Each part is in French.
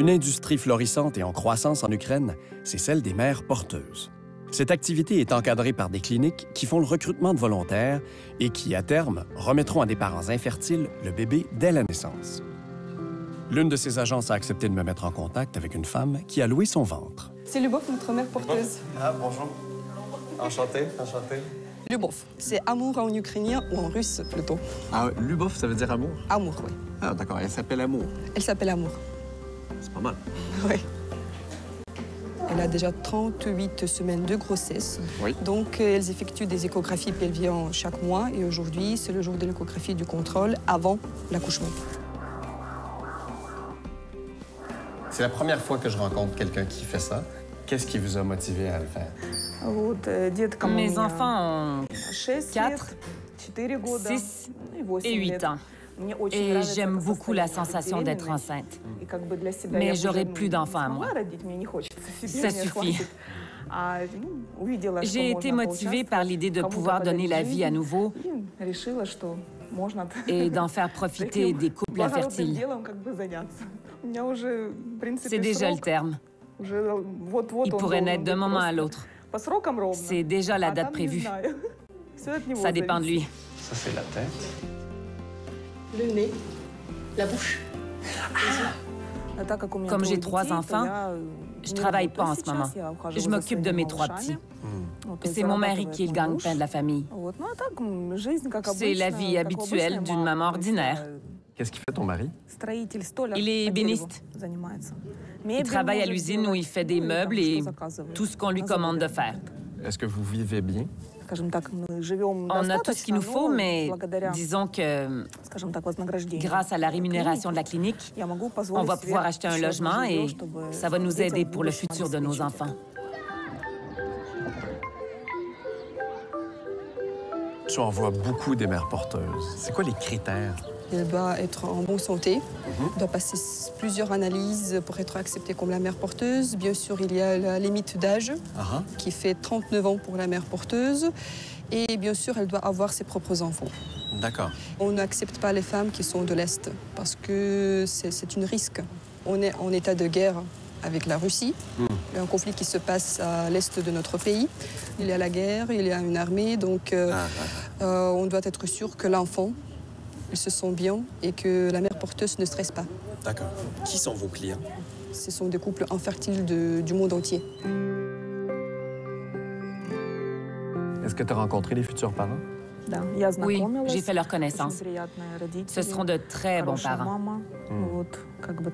Une industrie florissante et en croissance en Ukraine, c'est celle des mères porteuses. Cette activité est encadrée par des cliniques qui font le recrutement de volontaires et qui, à terme, remettront à des parents infertiles le bébé dès la naissance. L'une de ces agences a accepté de me mettre en contact avec une femme qui a loué son ventre. C'est Lubov, notre mère porteuse. Ah, bonjour. Enchanté, enchanté. Lubov, c'est amour en ukrainien ou en russe plutôt. Ah, Lubov, ça veut dire amour? Amour, oui. Ah, d'accord, elle s'appelle Amour. Elle s'appelle Amour. C'est pas mal. Oui. Elle a déjà 38 semaines de grossesse. Oui. Donc, elles effectuent des échographies pelviennes chaque mois. Et aujourd'hui, c'est le jour de l'échographie du contrôle avant l'accouchement. C'est la première fois que je rencontre quelqu'un qui fait ça. Qu'est-ce qui vous a motivé à le faire? Mes enfants ont 4, 6 et 8 ans. Et j'aime beaucoup la sensation d'être enceinte. Mais j'aurai plus d'enfants à moi. Ça suffit. J'ai été motivée par l'idée de pouvoir donner la vie à nouveau et d'en faire profiter des couples infertiles. C'est déjà le terme. Il pourrait naître d'un moment à l'autre. C'est déjà la date prévue. Ça dépend de lui. Ça, c'est la tête. Le nez, la bouche. Comme j'ai 3 enfants, je travaille pas en ce moment. Je m'occupe de mes 3 petits. C'est mon mari qui est le gagne-pain de la famille. C'est la vie habituelle d'une maman ordinaire. Qu'est-ce qu'il fait ton mari? Il est ébéniste. Il travaille à l'usine où il fait des meubles et tout ce qu'on lui commande de faire. Est-ce que vous vivez bien? On a tout ce qu'il nous faut, mais disons que grâce à la rémunération de la clinique, on va pouvoir acheter un logement et ça va nous aider pour le futur de nos enfants. Tu en vois beaucoup des mères porteuses. C'est quoi les critères? Elle doit être en bonne santé, doit passer plusieurs analyses pour être acceptée comme la mère porteuse. Bien sûr, il y a la limite d'âge qui fait 39 ans pour la mère porteuse. Et bien sûr, elle doit avoir ses propres enfants. D'accord. On n'accepte pas les femmes qui sont de l'Est parce que c'est un risque. On est en état de guerre avec la Russie. Il y a un conflit qui se passe à l'est de notre pays. Il y a la guerre, il y a une armée, donc on doit être sûr que l'enfant ils se sent bien et que la mère porteuse ne stresse pas. D'accord. Qui sont vos clients? Ce sont des couples infertiles du monde entier. Est-ce que tu as rencontré les futurs parents? Oui, j'ai fait leur connaissance. Ce seront de très bons parents.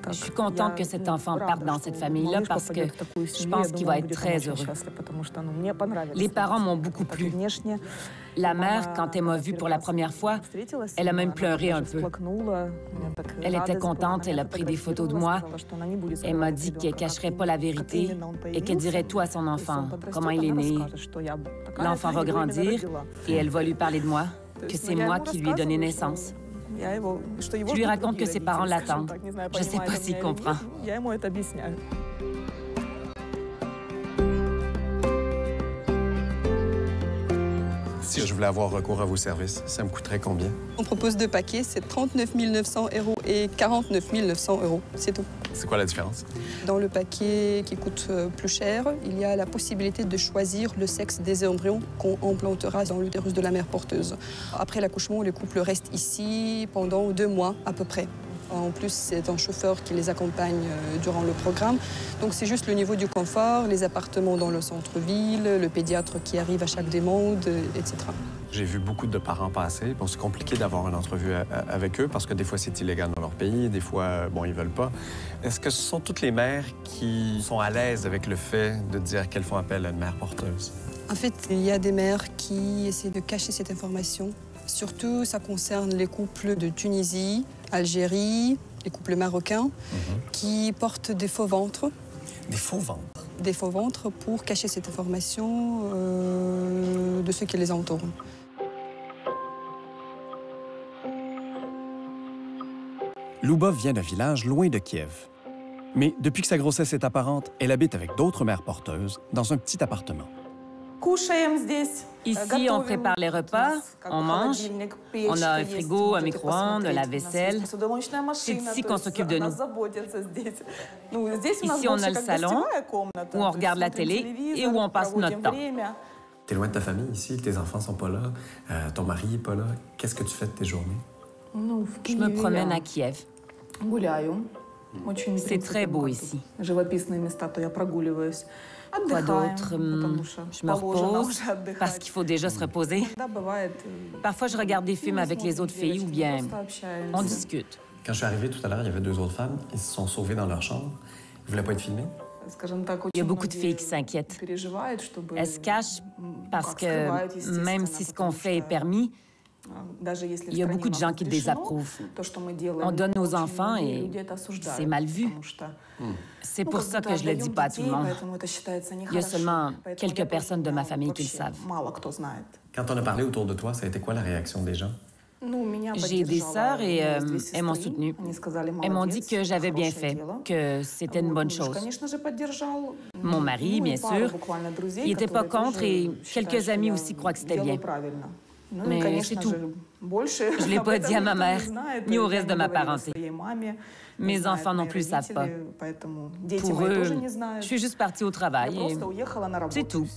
Je suis contente que cet enfant parte dans cette famille-là parce que je pense qu'il va être très heureux. Les parents m'ont beaucoup plu. La mère, quand elle m'a vue pour la première fois, elle a même pleuré un peu. Elle était contente, elle a pris des photos de moi. Elle m'a dit qu'elle ne cacherait pas la vérité et qu'elle dirait tout à son enfant, comment il est né. L'enfant va grandir et elle va lui parler de moi, que c'est moi qui lui ai donné naissance. Je lui raconte que ses parents l'attendent. Je ne sais pas s'il comprend. Si je voulais avoir recours à vos services, ça me coûterait combien? On propose 2 paquets, c'est 39 900 € et 49 900 €. C'est tout. C'est quoi la différence? Dans le paquet qui coûte plus cher, il y a la possibilité de choisir le sexe des embryons qu'on implantera dans l'utérus de la mère porteuse. Après l'accouchement, le couple reste ici pendant 2 mois à peu près. En plus, c'est un chauffeur qui les accompagne durant le programme. Donc, c'est juste le niveau du confort, les appartements dans le centre-ville, le pédiatre qui arrive à chaque demande, etc. J'ai vu beaucoup de parents passer. Bon, c'est compliqué d'avoir une entrevue avec eux parce que des fois, c'est illégal dans leur pays, des fois, bon, ils veulent pas. Est-ce que ce sont toutes les mères qui sont à l'aise avec le fait de dire qu'elles font appel à une mère porteuse? En fait, il y a des mères qui essaient de cacher cette information. Surtout, ça concerne les couples de Tunisie, Algérie, les couples marocains, qui portent des faux ventres. Des faux ventres? Des faux ventres pour cacher cette information de ceux qui les entourent. Lubov vient d'un village loin de Kiev. Mais depuis que sa grossesse est apparente, elle habite avec d'autres mères porteuses dans un petit appartement. Ici, on prépare les repas, on mange, on a un frigo, un micro-ondes, un lave-vaisselle. C'est ici qu'on s'occupe de nous. Ici, on a le salon, où on regarde la télé et où on passe notre temps. T'es loin de ta famille ici, tes enfants sont pas là, ton mari est pas là. Qu'est-ce que tu fais de tes journées? Je me promène à Kiev. C'est très beau ici. Quoi d'autre? Je me repose parce qu'il faut déjà se reposer. Parfois, je regarde des films avec les autres filles ou bien on discute. Quand je suis arrivée tout à l'heure, il y avait 2 autres femmes. Ils se sont sauvés dans leur chambre. Ils voulaient pas être filmés? Il y a beaucoup de filles qui s'inquiètent. Elles se cachent parce que même si ce qu'on fait est permis, il y a beaucoup de gens qui désapprouvent. On donne nos enfants et c'est mal vu. C'est pour ça que je le dis pas à tout le monde. Il y a seulement quelques personnes de ma famille qui le savent. Quand on a parlé autour de toi, ça a été quoi la réaction des gens? J'ai des sœurs et elles m'ont soutenue. Elles m'ont dit que j'avais bien fait, que c'était une bonne chose. Mon mari, bien sûr, il n'était pas contre et quelques amis aussi croient que c'était bien. Mais c'est tout. Je ne l'ai pas dit à ma mère, ni au reste de ma parenté. Mes enfants non plus ne savent pas. Pour eux, je suis juste partie au travail et c'est tout.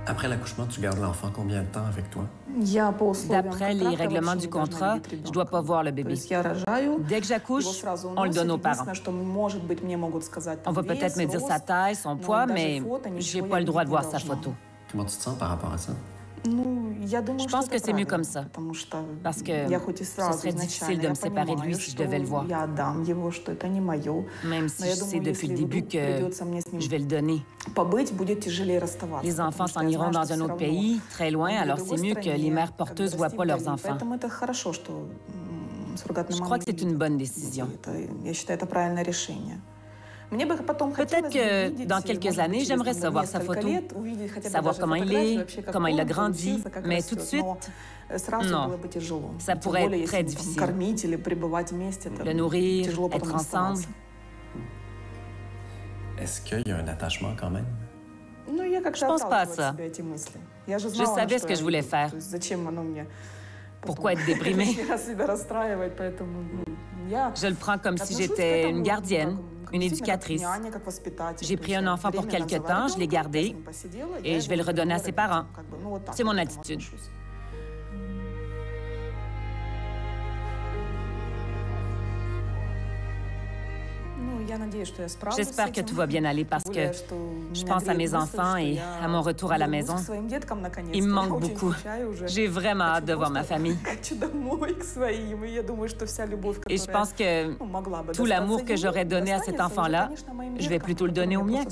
Après l'accouchement, tu gardes l'enfant combien de temps avec toi? D'après les règlements du contrat, je ne dois pas voir le bébé. Dès que j'accouche, on le donne aux parents. On va peut-être me dire sa taille, son poids, mais je n'ai pas le droit de voir sa photo. Comment tu te sens par rapport à ça? Je pense que c'est mieux comme ça, parce que ce serait difficile de me séparer de lui si je devais le voir. Même si je sais depuis le début que je vais le donner. Les enfants s'en iront dans un autre pays, très loin, alors c'est mieux que les mères porteuses ne voient pas leurs enfants. Je crois que c'est une bonne décision. Peut-être que dans quelques années, j'aimerais savoir sa photo, savoir comment il est, comment il a grandi, mais tout de suite, non. Ça pourrait être très difficile. Le nourrir, être ensemble. Est-ce qu'il y a un attachement quand même? Je pense pas à ça. Je savais ce que je voulais faire. Pourquoi être déprimée? Je le prends comme si j'étais une gardienne, une éducatrice. J'ai pris un enfant pour quelque temps, je l'ai gardé et je vais le redonner à ses parents. C'est mon attitude. J'espère que tout va bien aller parce que je pense à mes enfants et à mon retour à la maison. Il me manque beaucoup. J'ai vraiment hâte de voir ma famille. Et je pense que tout l'amour que j'aurais donné à cet enfant-là, je vais plutôt le donner au mien.